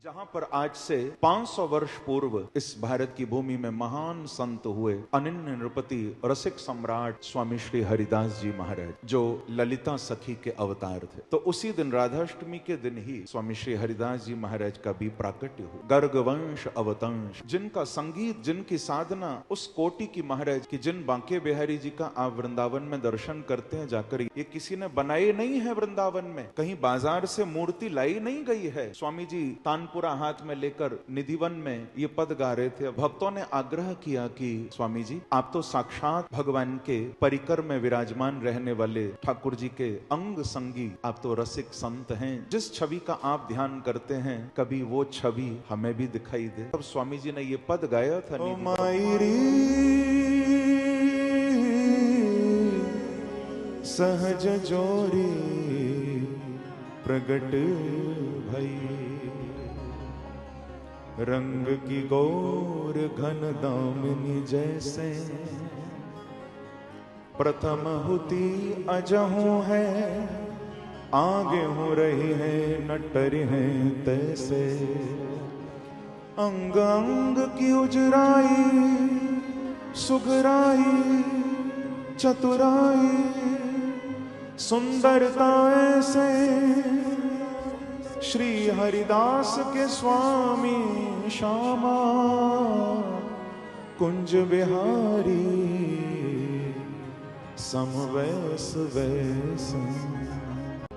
जहां पर आज से 500 वर्ष पूर्व इस भारत की भूमि में महान संत हुए, अनन्य नृपति रसिक सम्राट स्वामी श्री हरिदास जी महाराज, जो ललिता सखी के अवतार थे। तो उसी दिन राधाष्टमी के दिन ही स्वामी श्री हरिदास जी महाराज का भी प्राकट्य हुआ। गर्ग वंश अवतंश, जिनका संगीत, जिनकी साधना उस कोटि की महाराज की, जिन बांके बिहारी जी का आप वृंदावन में दर्शन करते हैं जाकर, ये किसी ने बनाए नहीं है वृंदावन में, कहीं बाजार से मूर्ति लाई नहीं गई है। स्वामी जी तानपुरा हाथ में लेकर निधिवन में ये पद गा रहे थे। भक्तों ने आग्रह किया कि स्वामी जी, आप तो साक्षात भगवान के परिकर में विराजमान रहने वाले ठाकुर जी के अंग संगी, आप तो रसिक संत हैं, जिस छवि का आप ध्यान करते हैं कभी वो छवि हमें भी दिखाई दे। तब स्वामी जी ने ये पद गाया था, ओ मायरी सहज जोरी प्रगट भई, रंग की गौर घन दामिनी जैसे, प्रथम हुती अजहू है, आगे हो रही है नटर है तैसे, अंग अंग की उजराई सुगराई चतुराई, सुंदरता ऐसे श्री हरिदास के स्वामी श्यामा, कुंज बिहारी समवैस वैस।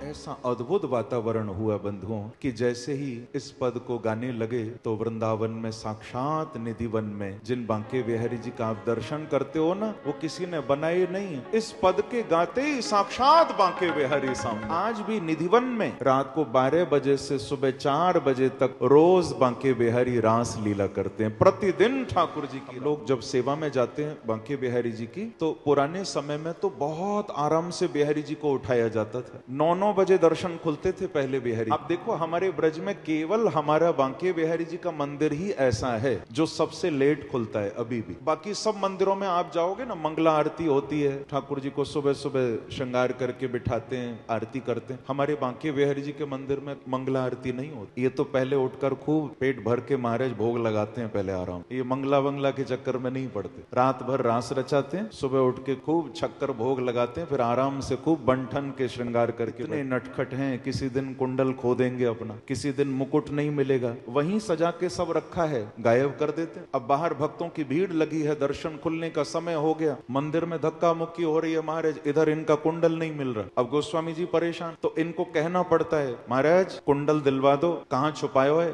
ऐसा अद्भुत वातावरण हुआ बंधुओं कि जैसे ही इस पद को गाने लगे तो वृंदावन में साक्षात निधिवन में जिन बांके बिहारी जी का आप दर्शन करते हो ना, वो किसी ने बनाए नहीं, इस पद के गाते ही साक्षात बांके बिहारी सामने। आज भी निधिवन में रात को 12 बजे से सुबह 4 बजे तक रोज बांके बिहारी रास लीला करते हैं, प्रतिदिन ठाकुर जी की। लोग जब सेवा में जाते हैं बांके बिहारी जी की, तो पुराने समय में तो बहुत आराम से बिहारी जी को उठाया जाता था। 9 बजे दर्शन खुलते थे पहले बिहारी। अब देखो हमारे ब्रज में केवल हमारा बांके बिहारी जी का मंदिर ही ऐसा है जो सबसे लेट खुलता है अभी भी। बाकी सब मंदिरों में आप जाओगे ना, मंगला आरती होती है, ठाकुर जी को सुबह सुबह श्रृंगार करके बिठाते हैं, आरती करते हैं। हमारे बांके बिहारी जी के मंदिर में मंगला आरती नहीं होती। ये तो पहले उठकर खूब पेट भर के महाराज भोग लगाते हैं पहले आराम, ये मंगला वंगला के चक्कर में नहीं पड़ते। रात भर रास रचाते हैं, सुबह उठ के खूब छक्कर भोग लगाते हैं, फिर आराम से खूब बंठन के श्रृंगार करके। नटखट हैं, किसी दिन कुंडल खो देंगे अपना, किसी दिन मुकुट नहीं मिलेगा, वहीं सजा के सब रखा है गायब कर देते। अब बाहर भक्तों की भीड़ लगी है, दर्शन खुलने का समय हो गया, मंदिर में धक्का मुक्की हो रही है, महाराज इधर इनका कुंडल नहीं मिल रहा। अब गोस्वामी जी परेशान, तो इनको कहना पड़ता है, महाराज कुंडल दिलवा दो, कहाँ छुपाए हो है।